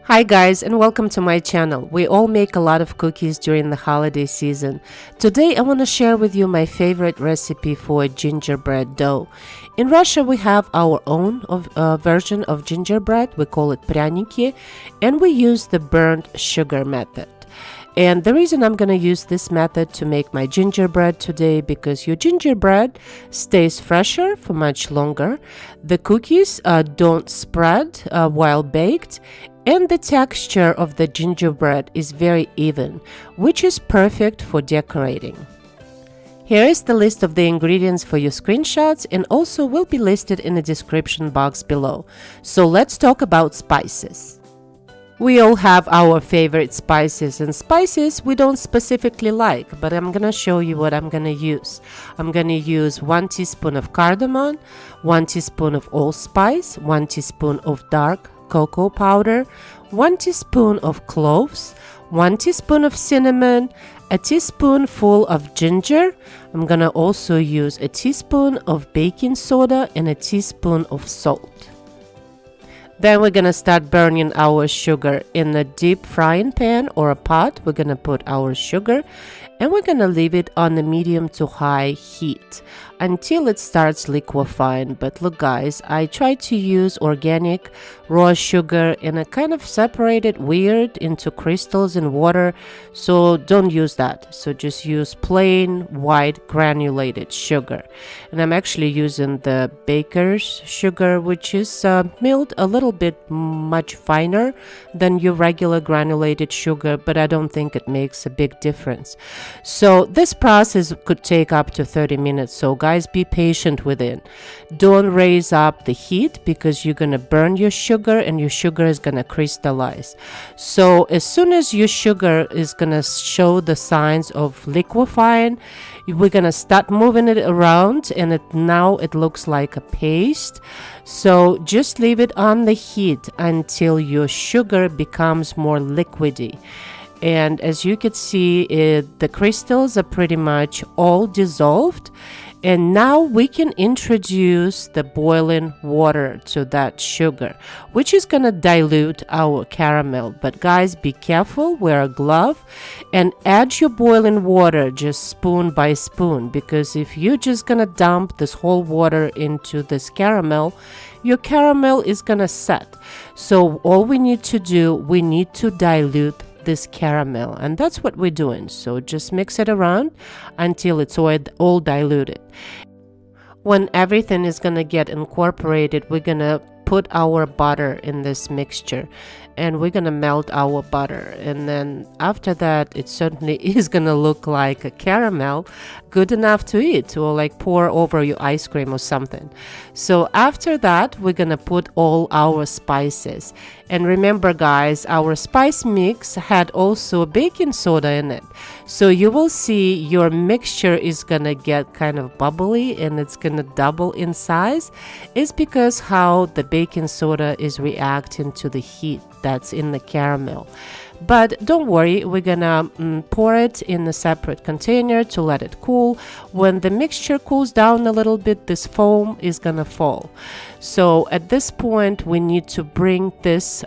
Hi guys, and welcome to my channel. We all make a lot of cookies during the holiday season. Today I want to share with you my favorite recipe for gingerbread dough. In Russia we have our own version of gingerbread. We call it Pryaniki, and we use the burnt sugar method. And the reason I'm going to use this method to make my gingerbread today, because your gingerbread stays fresher for much longer, the cookies don't spread while baked, and the texture of the gingerbread is very even, which is perfect for decorating. Here is the list of the ingredients for your screenshots, and also will be listed in the description box below. So let's talk about spices. We all have our favorite spices, and spices we don't specifically like, but I'm gonna show you what I'm gonna use. I'm gonna use 1 teaspoon of cardamom, 1 teaspoon of allspice, 1 teaspoon of dark cocoa powder, 1 teaspoon of cloves, 1 teaspoon of cinnamon, a teaspoonful of ginger. I'm gonna also use a teaspoon of baking soda and a teaspoon of salt. Then we're gonna start burning our sugar in a deep frying pan or a pot. We're gonna put our sugar and we're gonna leave it on the medium to high heat until it starts liquefying. But look guys, I tried to use organic raw sugar and I kind of separated weird into crystals and water, so don't use that. So just use plain white granulated sugar. And I'm actually using the baker's sugar, which is milled a little bit much finer than your regular granulated sugar, but I don't think it makes a big difference. So this process could take up to 30 minutes, so guys, be patient with it. Don't raise up the heat because you're gonna burn your sugar and your sugar is gonna crystallize. So as soon as your sugar is gonna show the signs of liquefying, we're gonna start moving it around, and now it looks like a paste. So just leave it on the heat until your sugar becomes more liquidy. And as you can see, the crystals are pretty much all dissolved. And now we can introduce the boiling water to that sugar, which is going to dilute our caramel. But guys, be careful, wear a glove, and add your boiling water just spoon by spoon, because if you're just going to dump this whole water into this caramel, your caramel is going to set. So all we need to do, we need to dilute this caramel, and that's what we're doing. So just mix it around until it's all diluted. When everything is gonna get incorporated, we're gonna put our butter in this mixture and we're gonna melt our butter, and then after that it certainly is gonna look like a caramel, good enough to eat or like pour over your ice cream or something. So after that we're gonna put all our spices, and remember guys, our spice mix had also baking soda in it, so you will see your mixture is gonna get kind of bubbly and it's gonna double in size. It's because how the baking soda is reacting to the heat that's in the caramel. But don't worry, we're gonna pour it in a separate container to let it cool. When the mixture cools down a little bit, this foam is gonna fall. So at this point we need to bring this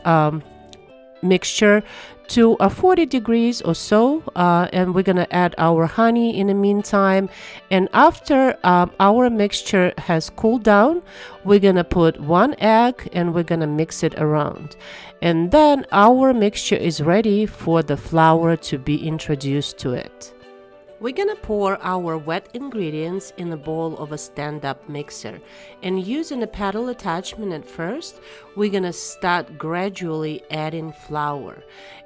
mixture to 40 degrees or so, and we're gonna add our honey in the meantime. And after our mixture has cooled down, we're gonna put 1 egg and we're gonna mix it around, and then our mixture is ready for the flour to be introduced to it. We're gonna pour our wet ingredients in a bowl of a stand-up mixer, and using a paddle attachment at first, we're gonna start gradually adding flour.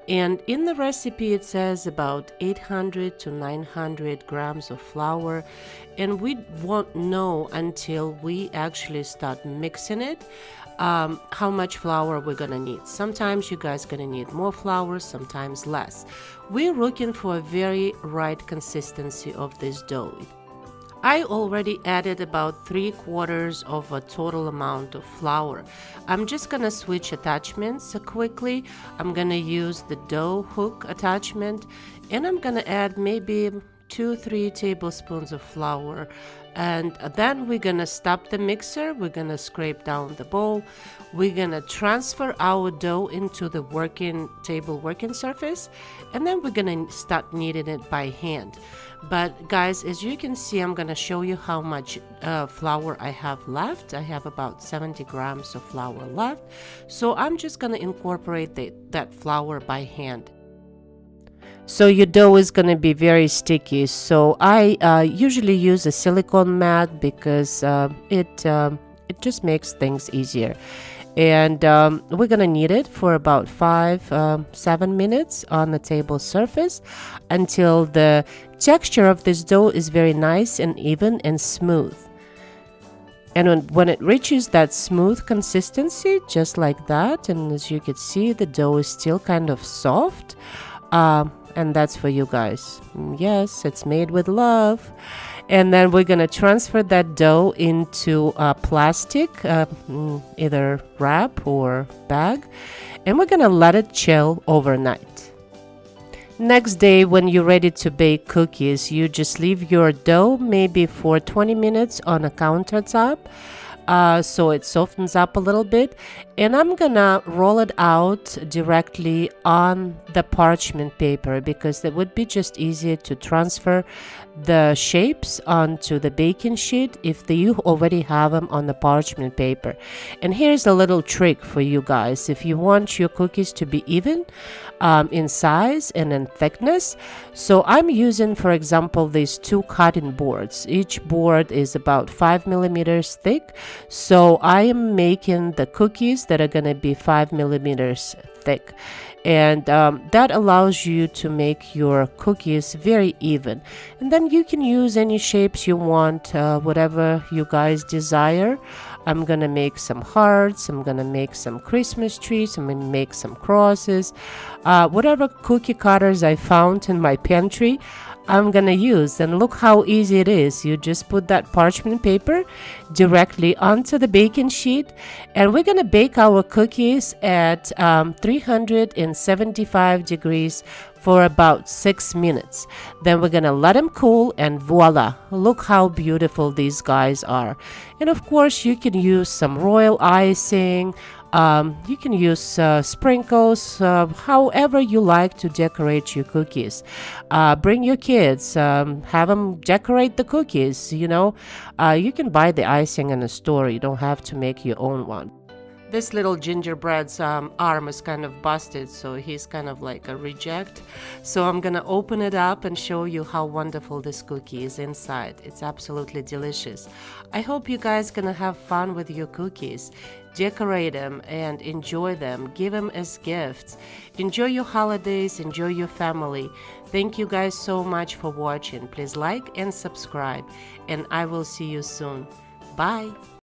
And in the recipe it says about 800 to 900 grams of flour, and we won't know until we actually start mixing it how much flour we're gonna need. Sometimes you guys gonna need more flour, sometimes less. We're looking for a very right consistency of this dough. I already added about 3/4 of a total amount of flour. I'm just gonna switch attachments quickly. I'm gonna use the dough hook attachment, and I'm gonna add maybe 2-3 tablespoons of flour, and then we're gonna stop the mixer. We're gonna scrape down the bowl. We're gonna transfer our dough into the working surface, and then we're gonna start kneading it by hand. But guys, as you can see, I'm gonna show you how much flour I have left. I have about 70 grams of flour left, so I'm just gonna incorporate that flour by hand. So your dough is going to be very sticky. So I usually use a silicone mat because it just makes things easier. And we're going to knead it for about 5-7 minutes on the table surface until the texture of this dough is very nice and even and smooth. And when it reaches that smooth consistency, just like that, and as you can see, the dough is still kind of soft. And that's for you guys. Yes, it's made with love. And then we're gonna transfer that dough into a plastic, either wrap or bag, and we're gonna let it chill overnight. Next day, when you're ready to bake cookies, you just leave your dough maybe for 20 minutes on a countertop. So it softens up a little bit, and I'm gonna roll it out directly on the parchment paper because it would be just easier to transfer the shapes onto the baking sheet if you already have them on the parchment paper. And here's a little trick for you guys. If you want your cookies to be even in size and in thickness, so I'm using, for example, these 2 cutting boards. Each board is about 5 millimeters thick. So I am making the cookies that are going to be 5 millimeters thick, and that allows you to make your cookies very even. And then you can use any shapes you want, whatever you guys desire. I'm gonna make some hearts, I'm gonna make some Christmas trees, I'm gonna make some crosses, whatever cookie cutters I found in my pantry, I'm gonna use. And look how easy it is. You just put that parchment paper directly onto the baking sheet, and we're gonna bake our cookies at 375 degrees for about 6 minutes. Then we're gonna let them cool, and voila, look how beautiful these guys are. And of course, you can use some royal icing. You can use sprinkles, however you like to decorate your cookies. Bring your kids, have them decorate the cookies. You can buy the icing in a store. You don't have to make your own one. This little gingerbread's arm is kind of busted, so he's kind of like a reject. So I'm gonna open it up and show you how wonderful this cookie is inside. It's absolutely delicious. I hope you guys gonna have fun with your cookies. Decorate them and enjoy them. Give them as gifts. Enjoy your holidays. Enjoy your family. Thank you guys so much for watching. Please like and subscribe, and I will see you soon. Bye.